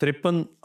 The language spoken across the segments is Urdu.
53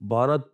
12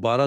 12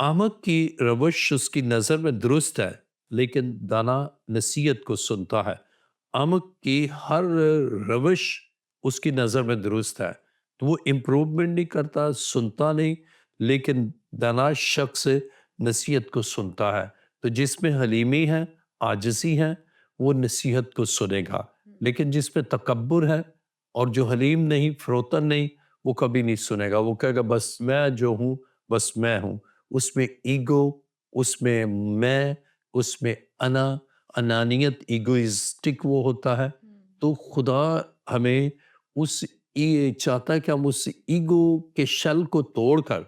احمق کی روش اس کی نظر میں درست ہے لیکن دانا نصیحت کو سنتا ہے. احمق کی ہر روش اس کی نظر میں درست ہے تو وہ امپروومنٹ نہیں کرتا، سنتا نہیں، لیکن دانا شخص نصیحت کو سنتا ہے. تو جس میں حلیمی ہے، عاجزی ہے، وہ نصیحت کو سنے گا. لیکن جس میں تکبر ہے اور جو حلیم نہیں، فروتن نہیں، وہ کبھی نہیں سنے گا. وہ کہے گا بس میں جو ہوں بس میں ہوں. اس میں ایگو، اس میں اس میں انانیت، ایگوئسٹک وہ ہوتا ہے. تو خدا ہمیں چاہتا ہے کہ ہم اس ایگو کے شل کو توڑ کر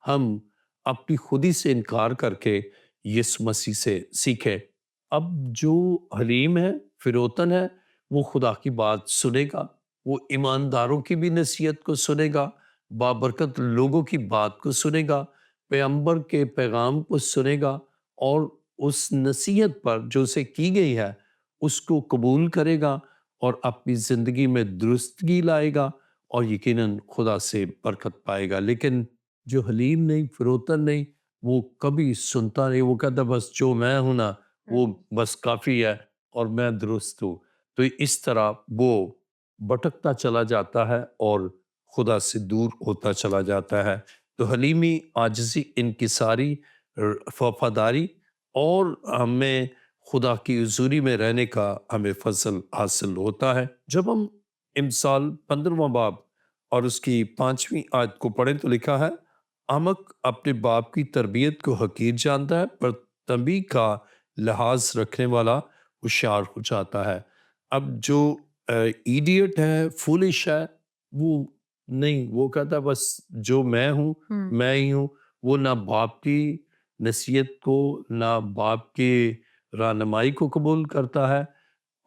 ہم اپنی خودی سے انکار کر کے یسوع مسیح سے سیکھیں. اب جو حلیم ہے، فروتن ہے، وہ خدا کی بات سنے گا، وہ ایمانداروں کی بھی نصیحت کو سنے گا، بابرکت لوگوں کی بات کو سنے گا، پیغمبر کے پیغام کو سنے گا، اور اس نصیحت پر جو اسے کی گئی ہے اس کو قبول کرے گا اور اپنی زندگی میں درستگی لائے گا اور یقیناً خدا سے برکت پائے گا. لیکن جو حلیم نہیں، فروتن نہیں، وہ کبھی سنتا نہیں. وہ کہتا بس جو میں ہوں نا وہ بس کافی ہے اور میں درست ہوں. تو اس طرح وہ بھٹکتا چلا جاتا ہے اور خدا سے دور ہوتا چلا جاتا ہے. تو حلیمی، عاجزی، انکساری، وفاداری اور ہمیں خدا کی حضوری میں رہنے کا ہمیں فضل حاصل ہوتا ہے. جب ہم امثال 15واں باب اور اس کی 5ویں آیت کو پڑھیں تو لکھا ہے، احمق اپنے باپ کی تربیت کو حقیر جانتا ہے پر تنبیہ کا لحاظ رکھنے والا ہوشیار ہو جاتا ہے. اب جو ایڈیٹ ہے، فولش ہے، وہ نہیں، وہ کہتا ہے بس جو میں ہوں میں ہی ہوں. وہ نہ باپ کی نصیحت کو، نہ باپ کی رہنمائی کو قبول کرتا ہے.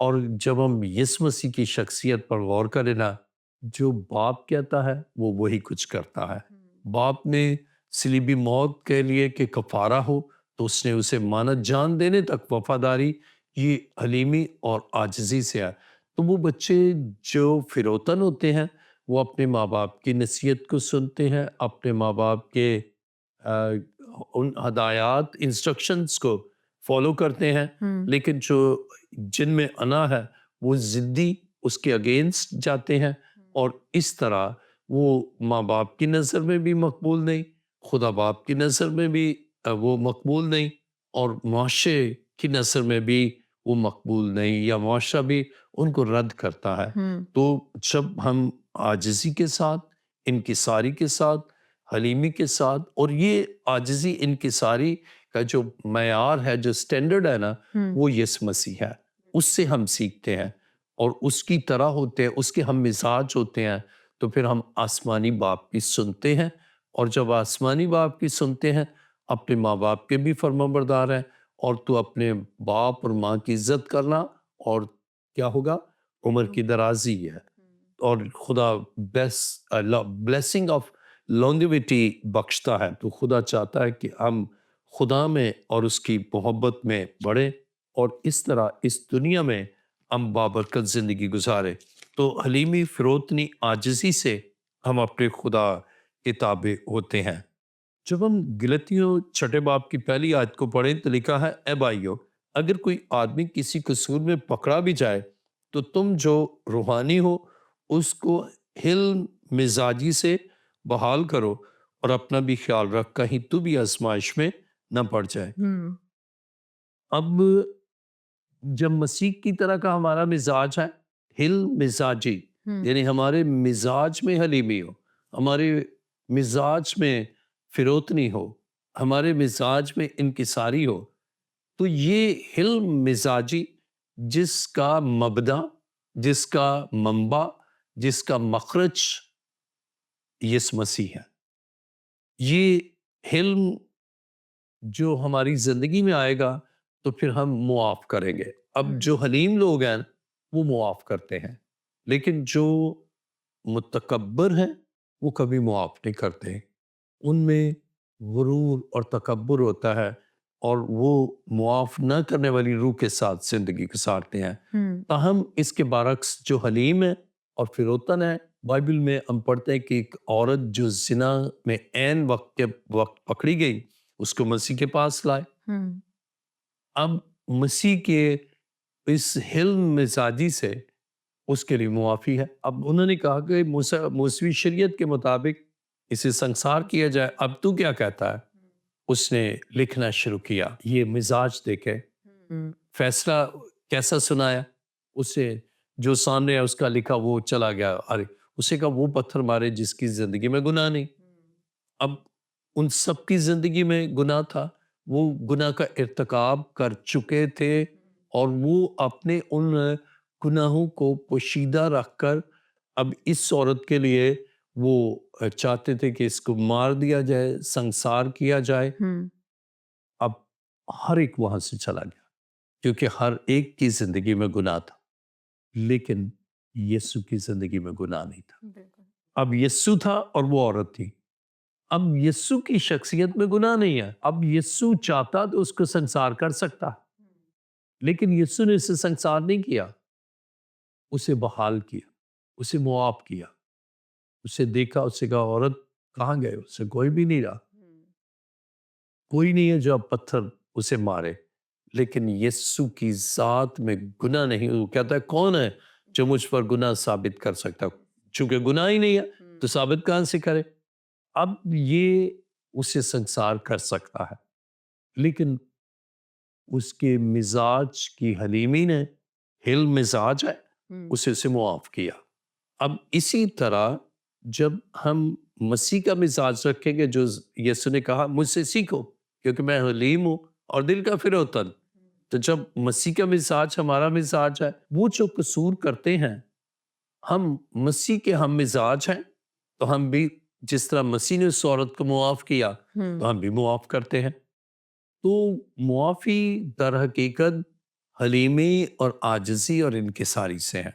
اور جب ہم یسوع مسیح کی شخصیت پر غور کریں نا، جو باپ کہتا ہے وہ وہی کچھ کرتا ہے. باپ نے صلیبی موت کے لیے کہ کفارہ ہو تو اس نے اسے مانت جان دینے تک وفاداری، یہ حلیمی اور عاجزی سے ہے. تو وہ بچے جو فروتن ہوتے ہیں وہ اپنے ماں باپ کی نصیحت کو سنتے ہیں، اپنے ماں باپ کے ان ہدایات، انسٹرکشنز کو فالو کرتے ہیں. لیکن جن میں انا ہے وہ ضدی، اس کے اگینسٹ جاتے ہیں، اور اس طرح وہ ماں باپ کی نظر میں بھی مقبول نہیں، خدا باپ کی نظر میں بھی وہ مقبول نہیں، اور معاشرے کی نظر میں بھی وہ مقبول نہیں، یا معاشرہ بھی ان کو رد کرتا ہے. تو جب ہم عاجزی کے ساتھ، انکساری کے ساتھ، حلیمی کے ساتھ، اور یہ عاجزی انکساری کا جو معیار ہے، جو سٹینڈرڈ ہے نا، وہ یسوع مسیح ہے. اس سے ہم سیکھتے ہیں اور اس کی طرح ہوتے ہیں، اس کے ہم مزاج ہوتے ہیں. تو پھر ہم آسمانی باپ کی سنتے ہیں، اور جب آسمانی باپ کی سنتے ہیں، اپنے ماں باپ کے بھی فرما بردار ہیں. اور تو اپنے باپ اور ماں کی عزت کرنا، اور کیا ہوگا؟ عمر کی درازی ہے. اور خدا بلیسنگ آف لانگیویٹی بخشتا ہے. تو خدا چاہتا ہے کہ ہم خدا میں اور اس کی محبت میں بڑھیں، اور اس طرح اس دنیا میں ہم بابرکت زندگی گزارے. تو حلیمی، فروتنی، عاجزی سے ہم اپنے خدا کے تابع ہوتے ہیں. جب ہم گلتیوں 6 باب کی پہلی آیت کو پڑھیں تو لکھا ہے، اے بھائیو، اگر کوئی آدمی کسی قصور میں پکڑا بھی جائے تو تم جو روحانی ہو اس کو حلم مزاجی سے بحال کرو، اور اپنا بھی خیال رکھ کہیں تو بھی آزمائش میں نہ پڑ جائے. اب جب مسیح کی طرح کا ہمارا مزاج ہے، حلم مزاجی، یعنی ہمارے مزاج میں حلیمی ہو، ہمارے مزاج میں فروتنی ہو، ہمارے مزاج میں انکساری ہو، تو یہ حلم مزاجی جس کا مبدا، جس کا منبع، جس کا مخرج یسوع مسیح ہے. یہ حلم جو ہماری زندگی میں آئے گا تو پھر ہم معاف کریں گے. اب جو حلیم لوگ ہیں وہ معاف کرتے ہیں، لیکن جو متکبر ہیں وہ کبھی معاف نہیں کرتے. ان میں غرور اور تکبر ہوتا ہے، اور وہ معاف نہ کرنے والی روح کے ساتھ زندگی گزارتے ہیں. تاہم اس کے برعکس جو حلیم ہے اور فروتن ہے، بائبل میں ہم پڑھتے ہیں کہ ایک عورت جو زنا میں عین وقت پکڑی گئی اس کو مسیح کے پاس لائے. اب مسیح کے اس حلم مزاجی سے اس کے لیے معافی ہے. اب انہوں نے کہا کہ موسوی شریعت کے مطابق اسے سنسار کیا جائے. اب تو کیا کہتا ہے؟ اس نے لکھنا شروع کیا. یہ مزاج دیکھے, فیصلہ کیسا سنایا. اسے جو سامنے ہے اس کا لکھا وہ چلا گیا. ارے اسے کہا وہ پتھر مارے جس کی زندگی میں گناہ نہیں. اب ان سب کی زندگی میں گناہ تھا, وہ گناہ کا ارتکاب کر چکے تھے, اور وہ اپنے ان گناہوں کو پوشیدہ رکھ کر اب اس عورت کے لیے وہ چاہتے تھے کہ اس کو مار دیا جائے, سنسار کیا جائے. اب ہر ایک وہاں سے چلا گیا کیونکہ ہر ایک کی زندگی میں گناہ تھا, لیکن یسوع کی زندگی میں گناہ نہیں تھا. اب یسوع تھا اور وہ عورت تھی. اب یسوع کی شخصیت میں گناہ نہیں ہے. اب یسوع چاہتا تو اس کو سنسار کر سکتا, لیکن یسوع نے اسے سنسار نہیں کیا, اسے بحال کیا, اسے معاف کیا. اسے دیکھا, اسے کہا عورت کہاں گئے؟ اسے کوئی بھی نہیں رہا, کوئی نہیں ہے جو اب پتھر اسے مارے. لیکن یسوع کی ذات میں گناہ نہیں. وہ کہتا ہے کون ہے جو مجھ پر گناہ ثابت کر سکتا؟ چونکہ گناہ ہی نہیں ہے تو ثابت کہاں سے کرے؟ اب یہ اسے سنسار کر سکتا ہے, لیکن اس کے مزاج کی حلیمی نے, حلم مزاج ہے, اسے معاف کیا. اب اسی طرح جب ہم مسیح کا مزاج رکھیں گے, جو یسوع نے کہا مجھ سے سیکھو کیونکہ میں حلیم ہوں اور دل کا فروتن, تو جب مسیح کا مزاج ہمارا مزاج ہے, وہ جو قصور کرتے ہیں ہم مسیح کے ہم مزاج ہیں, تو ہم بھی جس طرح مسیح نے اس عورت کو معاف کیا تو ہم بھی معاف کرتے ہیں. تو معافی در حقیقت حلیمی اور عاجزی اور انکساری سے ہے.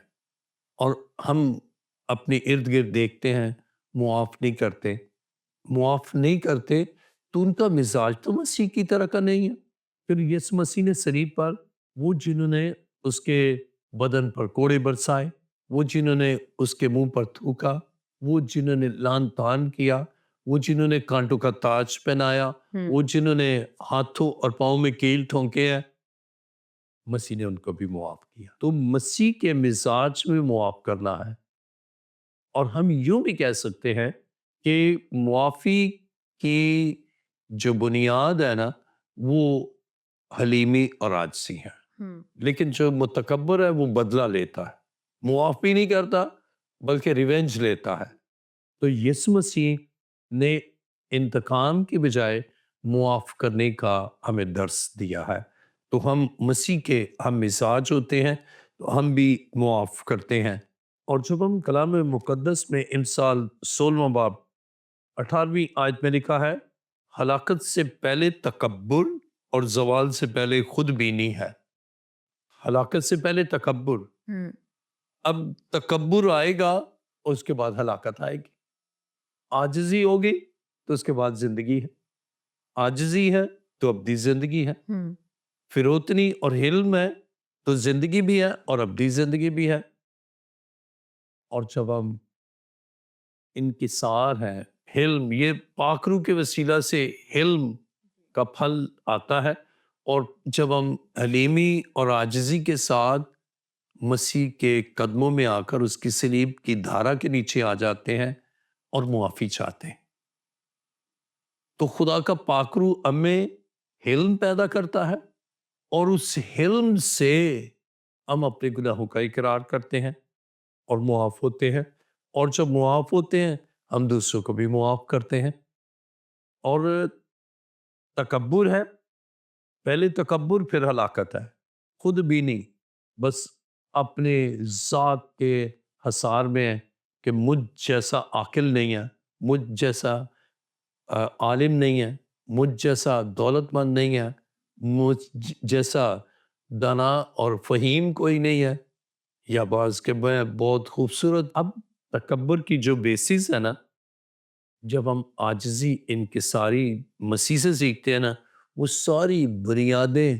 اور ہم اپنے ارد گرد دیکھتے ہیں معاف نہیں کرتے تو ان کا مزاج تو مسیح کی طرح کا نہیں ہے. پھر یس مسیح نے صلیب پر, وہ جنہوں نے اس کے بدن پر کوڑے برسائے, وہ جنہوں نے اس کے منہ پر تھوکا, وہ جنہوں نے لان تان کیا, وہ جنہوں نے کانٹوں کا تاج پہنایا, وہ جنہوں نے ہاتھوں اور پاؤں میں کیل ٹھونکے ہیں, مسیح نے ان کو بھی معاف کیا. تو مسیح کے مزاج میں معاف کرنا ہے. اور ہم یوں بھی کہہ سکتے ہیں کہ معافی کی جو بنیاد ہے نا وہ حلیمی اور عاجزی ہے. لیکن جو متکبر ہے وہ بدلہ لیتا ہے, معاف بھی نہیں کرتا بلکہ ریونج لیتا ہے. تو یسوع مسیح نے انتقام کی بجائے معاف کرنے کا ہمیں درس دیا ہے. تو ہم مسیح کے ہم مزاج ہوتے ہیں تو ہم بھی معاف کرتے ہیں. اور جب ہم کلام مقدس میں امثال 16واں باب 18ویں آیت میں لکھا ہے, ہلاکت سے پہلے تکبر اور زوال سے پہلے خود بینی ہے. ہلاکت سے پہلے تکبر, اب تکبر آئے گا اس کے بعد ہلاکت آئے گی. عاجزی ہوگی تو اس کے بعد زندگی ہے, عاجزی ہے تو ابدی زندگی ہے, فروتنی اور حلم ہے تو زندگی بھی ہے اور ابدی زندگی بھی ہے. اور جب ہم انکسار ہے, حلم, یہ پاک روح کے وسیلہ سے حلم کا پھل آتا ہے. اور جب ہم حلیمی اور عاجزی کے ساتھ مسیح کے قدموں میں آ کر اس کی صلیب کی دھارا کے نیچے آ جاتے ہیں اور معافی چاہتے ہیں, تو خدا کا پاک روح ہمیں حلم پیدا کرتا ہے, اور اس حلم سے ہم اپنے گناہوں کا اقرار کرتے ہیں اور معاف ہوتے ہیں. اور جب معاف ہوتے ہیں ہم دوسروں کو بھی معاف کرتے ہیں. اور تکبر ہے, پہلے تکبر پھر ہلاکت ہے. خود بھی نہیں, بس اپنے ذات کے حصار میں ہے کہ مجھ جیسا عاقل نہیں ہے, مجھ جیسا عالم نہیں ہے, مجھ جیسا دولت مند نہیں ہے, مجھ جیسا دانا اور فہیم کوئی نہیں ہے, یا بعض کہ میں بہت خوبصورت. اب تکبر کی جو بیسس ہے نا, جب ہم عاجزی انکساری مسیح سے سیکھتے ہیں نا, وہ ساری بنیادیں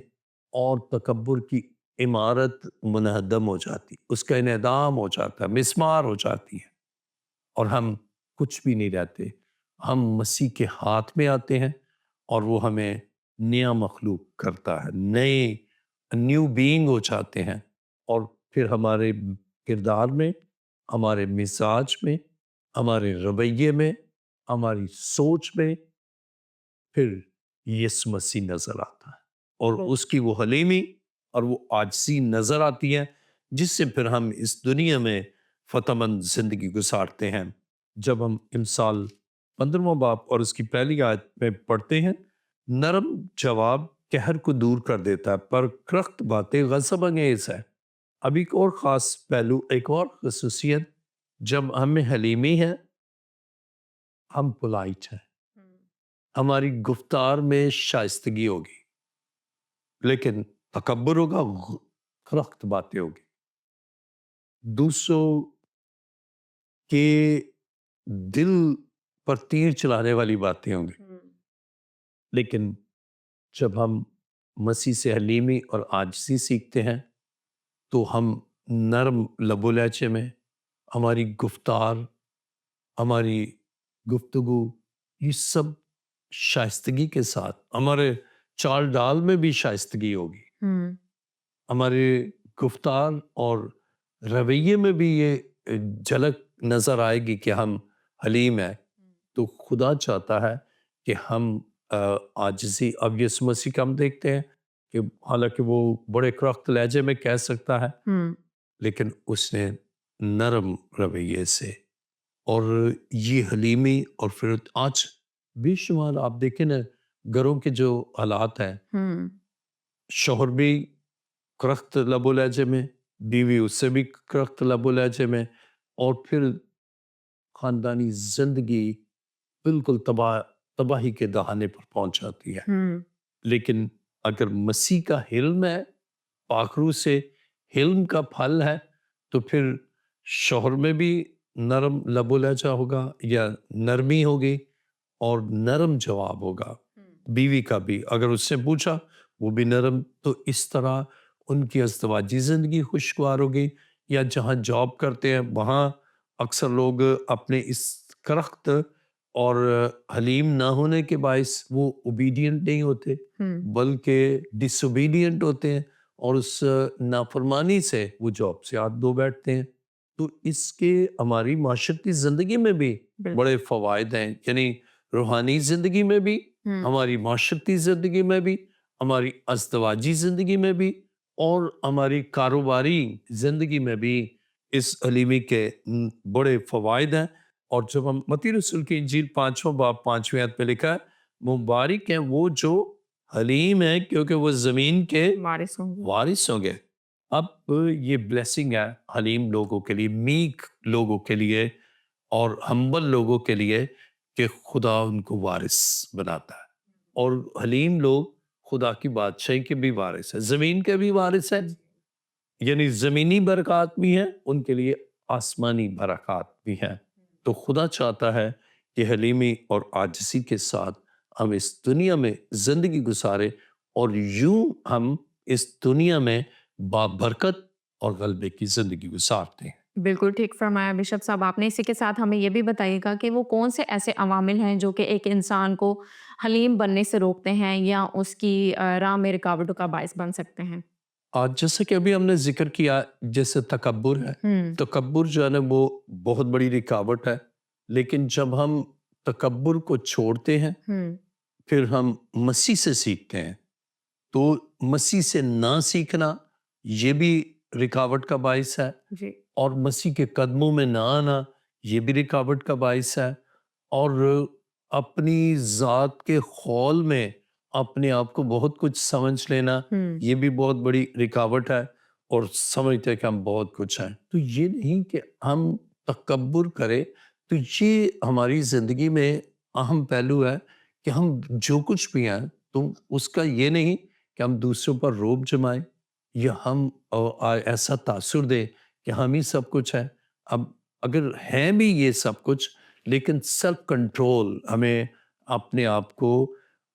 اور تکبر کی عمارت منہدم ہو جاتی, اس کا انہدام ہو جاتا ہے, مسمار ہو جاتی ہے, اور ہم کچھ بھی نہیں رہتے. ہم مسیح کے ہاتھ میں آتے ہیں اور وہ ہمیں نیا مخلوق کرتا ہے، نیو بینگ ہو جاتے ہیں، اور پھر ہمارے کردار میں، ہمارے مزاج میں، ہمارے رویے میں، ہماری سوچ میں پھر یسوع مسیح نظر آتا ہے، اور اس کی وہ حلیمی اور وہ عاجزی نظر آتی ہے، جس سے پھر ہم اس دنیا میں فتح مند زندگی گزارتے ہیں۔ جب ہم امثال 15واں باب اور اس کی پہلی آیت میں پڑھتے ہیں، نرم جواب قہر کو دور کر دیتا ہے، پر کرخت باتیں غضب انگیز ہے۔ اب ایک اور خاص پہلو، ایک اور خصوصیت، جب ہمیں حلیمی ہے، ہم پولائٹ ہیں، ہماری گفتار میں شائستگی ہوگی، لیکن تکبر ہوگا، کرخت باتیں ہوگی، دوسروں کے دل پر تیر چلانے والی باتیں ہوں گی۔ لیکن جب ہم مسیح سے حلیمی اور عاجزی سیکھتے ہیں تو ہم نرم لب و لہجے میں، ہماری گفتار، ہماری گفتگو، یہ سب شائستگی کے ساتھ، ہمارے چال ڈال میں بھی شائستگی ہوگی، ہمارے گفتار اور رویے میں بھی یہ جھلک نظر آئے گی کہ ہم حلیم ہیں۔ تو خدا چاہتا ہے کہ ہم عاجزی، اب یسوع مسیح کا ہم دیکھتے ہیں کہ حالانکہ وہ بڑے کرخت لہجے میں کہہ سکتا ہے، لیکن اس نے نرم رویے سے، اور یہ حلیمی، اور پھر آج بے شمار آپ دیکھیں نا گھروں کے جو حالات ہیں، شوہر بھی کرخت لب و لہجے میں، بیوی اس سے بھی کرخت لب و لہجے میں، اور پھر خاندانی زندگی بالکل تباہی کے دہانے پر پہنچ جاتی ہے۔ لیکن اگر مسیح کا حلم ہے، پاک روح سے حلم کا پھل ہے، تو پھر شوہر میں بھی نرم لب و لہجہ ہوگا یا نرمی ہوگی، اور نرم جواب ہوگا۔ بیوی کا بھی اگر اس سے پوچھا وہ بھی نرم، تو اس طرح ان کی ازدواجی زندگی خوشگوار ہوگی۔ یا جہاں جاب کرتے ہیں وہاں اکثر لوگ اپنے اس کرخت اور حلیم نہ ہونے کے باعث وہ اوبیڈینٹ نہیں ہوتے، بلکہ ڈس اوبیڈینٹ ہوتے ہیں، اور اس نافرمانی سے وہ جاب سے ہاتھ دھو بیٹھتے ہیں۔ تو اس کے ہماری معاشرتی زندگی میں بھی بڑے فوائد ہیں، یعنی روحانی زندگی میں بھی، ہماری معاشرتی زندگی میں بھی، ہماری ازدواجی زندگی میں بھی، اور ہماری کاروباری زندگی میں بھی اس حلیمی کے بڑے فوائد ہیں۔ اور جب ہم متی رسول کی انجیل 5واں باب 5ویں آیت پہ لکھا ہے، مبارک ہیں وہ جو حلیم ہیں کیونکہ وہ زمین کے وارث ہوں گے۔ اب یہ بلیسنگ ہے حلیم لوگوں کے لیے، میک لوگوں کے لیے، اور ہمبل لوگوں کے لیے، کہ خدا ان کو وارث بناتا ہے، اور حلیم لوگ خدا کی بادشاہی کے بھی وارث ہیں، زمین کے بھی وارث ہیں، یعنی زمینی برکات بھی ہیں، ان کے لیے آسمانی برکات بھی ہیں۔ تو خدا چاہتا ہے کہ حلیمی اور عاجزی کے ساتھ ہم اس دنیا میں زندگی گزارے، اور یوں ہم اس دنیا میں بابرکت اور غلبے کی زندگی گزارتے ہیں۔ بالکل ٹھیک فرمایا بشپ صاحب آپ نے۔ اسی کے ساتھ ہمیں یہ بھی بتائیے گا کہ وہ کون سے ایسے عوامل ہیں جو کہ ایک انسان کو حلیم بننے سے روکتے ہیں یا اس کی راہ میں رکاوٹوں کا باعث بن سکتے ہیں؟ آج جیسے کہ ابھی ہم نے ذکر کیا، جیسے تکبر ہے، تکبر جو ہے نا وہ بہت بڑی رکاوٹ ہے، لیکن جب ہم تکبر کو چھوڑتے ہیں، پھر ہم مسیح سے سیکھتے ہیں، تو مسیح سے نہ سیکھنا یہ بھی رکاوٹ کا باعث ہے، اور مسیح کے قدموں میں نہ آنا یہ بھی رکاوٹ کا باعث ہے، اور اپنی ذات کے خول میں اپنے آپ کو بہت کچھ سمجھ لینا یہ بھی بہت بڑی رکاوٹ ہے، اور سمجھتے کہ ہم بہت کچھ ہیں۔ تو یہ نہیں کہ ہم تکبر کریں، تو یہ ہماری زندگی میں اہم پہلو ہے کہ ہم جو کچھ بھی ہیں تو اس کا یہ نہیں کہ ہم دوسروں پر روب جمائیں یا ہم ایسا تاثر دیں کہ ہم ہی سب کچھ ہیں۔ اب اگر ہیں بھی یہ سب کچھ، لیکن سیلف کنٹرول ہمیں اپنے آپ کو،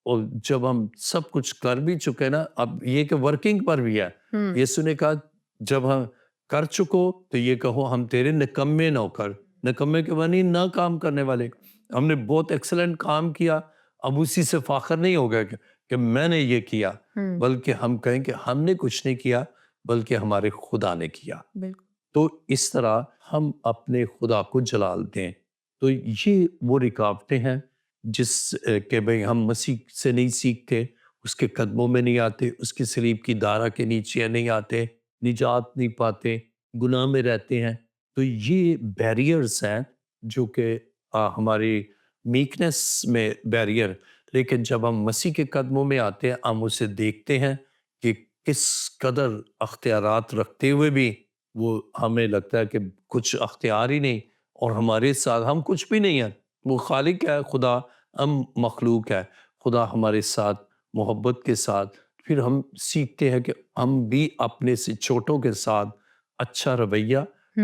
اور جب ہم سب کچھ کر بھی چکے نا، اب یہ کہ ورکنگ پر بھی ہے، یسوع نے کہا جب ہم کر چکو تو یہ کہو ہم تیرے نکمے نوکر، نکمے کے معنی نہ کام کرنے والے، ہم نے بہت ایکسلنٹ کام کیا، اب اسی سے فخر نہیں ہوگا کہ میں نے یہ کیا، بلکہ ہم کہیں کہ ہم نے کچھ نہیں کیا بلکہ ہمارے خدا نے کیا۔ بالکل تو اس طرح ہم اپنے خدا کو جلال دیں۔ تو یہ وہ رکاوٹیں ہیں جس کہ بھئی ہم مسیح سے نہیں سیکھتے، اس کے قدموں میں نہیں آتے، اس کی صلیب کی دارہ کے نیچے نہیں آتے، نجات نہیں پاتے، گناہ میں رہتے ہیں۔ تو یہ بیریئرز ہیں جو کہ ہماری میکنس میں بیریئر، لیکن جب ہم مسیح کے قدموں میں آتے ہیں ہم اسے دیکھتے ہیں کہ کس قدر اختیارات رکھتے ہوئے بھی وہ ہمیں لگتا ہے کہ کچھ اختیار ہی نہیں، اور ہمارے ساتھ ہم کچھ بھی نہیں ہیں۔ وہ خالق ہے خدا، ہم مخلوق ہے۔ خدا ہمارے ساتھ محبت کے ساتھ، پھر ہم سیکھتے ہیں کہ ہم بھی اپنے سے چھوٹوں کے ساتھ اچھا رویہ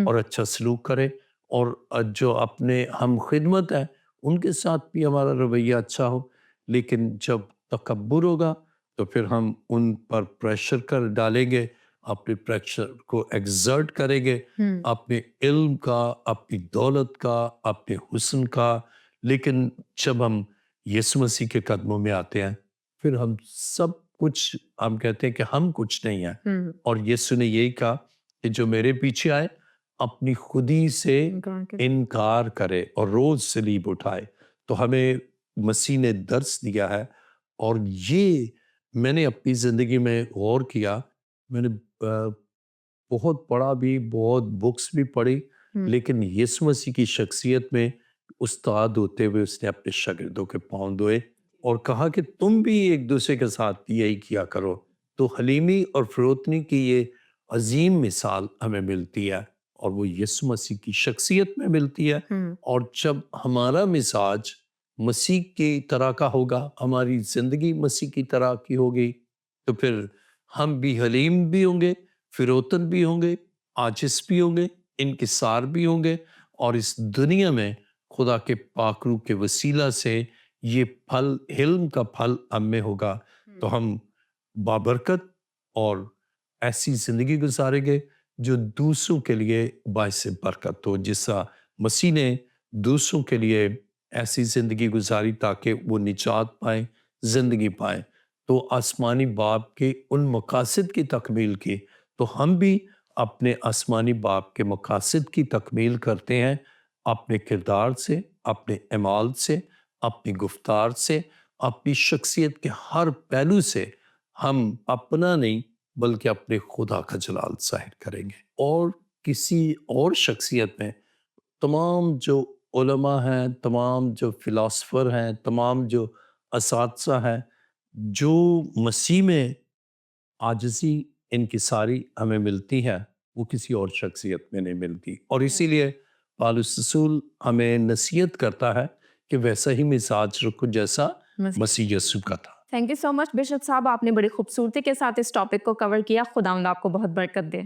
اور اچھا سلوک کریں، اور جو اپنے ہم خدمت ہے ان کے ساتھ بھی ہمارا رویہ اچھا ہو۔ لیکن جب تکبر ہوگا تو پھر ہم ان پر پریشر کر ڈالیں گے، اپنے پریشر کو ایگزرٹ کریں گے، اپنے علم کا، اپنی دولت کا، اپنے حسن کا۔ لیکن جب ہم یسوع مسیح کے قدموں میں آتے ہیں پھر ہم سب کچھ، ہم کہتے ہیں کہ ہم کچھ نہیں ہیں۔ اور یسوع نے یہی کہا کہ جو میرے پیچھے آئے اپنی خودی سے انکار کرے اور روز صلیب اٹھائے۔ تو ہمیں مسیح نے درس دیا ہے، اور یہ میں نے اپنی زندگی میں غور کیا۔ میں نے بہت پڑھا بھی، بہت بکس بھی پڑھی، لیکن یسوع مسیح کی شخصیت میں استاد ہوتے ہوئے اس نے اپنے شاگردوں کے پاؤں دھوئے اور کہا کہ تم بھی ایک دوسرے کے ساتھ یہی کیا کرو۔ تو حلیمی اور فروتنی کی یہ عظیم مثال ہمیں ملتی ہے، اور وہ یسوع مسیح کی شخصیت میں ملتی ہے۔ اور جب ہمارا مزاج مسیح کی طرح کا ہوگا، ہماری زندگی مسیح کی طرح کی ہوگی، تو پھر ہم بھی حلیم بھی ہوں گے، فروتن بھی ہوں گے، عاجز بھی ہوں گے، انکسار بھی ہوں گے، اور اس دنیا میں خدا کے پاک روح کے وسیلہ سے یہ پھل، حلم کا پھل ہم میں ہوگا، تو ہم بابرکت اور ایسی زندگی گزاریں گے جو دوسروں کے لیے باعث برکت ہو، جس طرح مسیح نے دوسروں کے لیے ایسی زندگی گزاری تاکہ وہ نجات پائیں، زندگی پائیں۔ تو آسمانی باپ کے ان مقاصد کی تکمیل کی، تو ہم بھی اپنے آسمانی باپ کے مقاصد کی تکمیل کرتے ہیں اپنے کردار سے، اپنے اعمال سے، اپنی گفتار سے، اپنی شخصیت کے ہر پہلو سے۔ ہم اپنا نہیں بلکہ اپنے خدا کا جلال ظاہر کریں گے، اور کسی اور شخصیت میں تمام جو علماء ہیں، تمام جو فلاسفر ہیں، تمام جو اساتذہ ہیں، جو مسیح میں عاجزی، انکساری ہمیں ملتی ہے، وہ کسی اور شخصیت میں نہیں ملتی۔ اور اسی لیے پالوس رسول ہمیں نصیحت کرتا ہے کہ ویسا ہی مزاج رکھو جیسا مسیح یسوع کا تھا۔ Thank you so much bishop صاحب، آپ نے بڑی خوبصورتی کے ساتھ اس ٹاپک کو کور کیا۔ خداوند آپ کو بہت برکت دے۔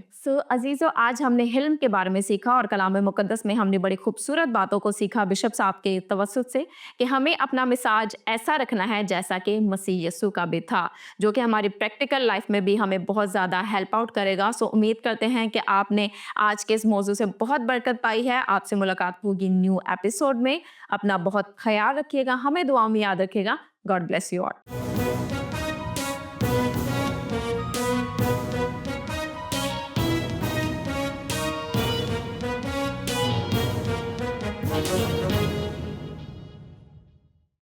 عزیزو، آج ہم نے حلم کے بارے میں سیکھا، اور کلام مقدس میں ہم نے بڑی خوبصورت باتوں کو سیکھا بشپ صاحب کے توسط سے، کہ ہمیں اپنا مزاج ایسا رکھنا ہے جیسا کہ مسیح یسوع کا بھی تھا، جو کہ ہماری پریکٹیکل لائف میں بھی ہمیں بہت زیادہ ہیلپ آؤٹ کرے گا۔ امید کرتے ہیں کہ آپ نے آج کے اس موضوع سے بہت برکت پائی ہے۔ آپ سے ملاقات ہوگی نیو ایپیسوڈ میں۔ اپنا بہت خیال رکھیے گا، ہمیں دعاؤں میں یاد رکھیے گا۔ God bless you all.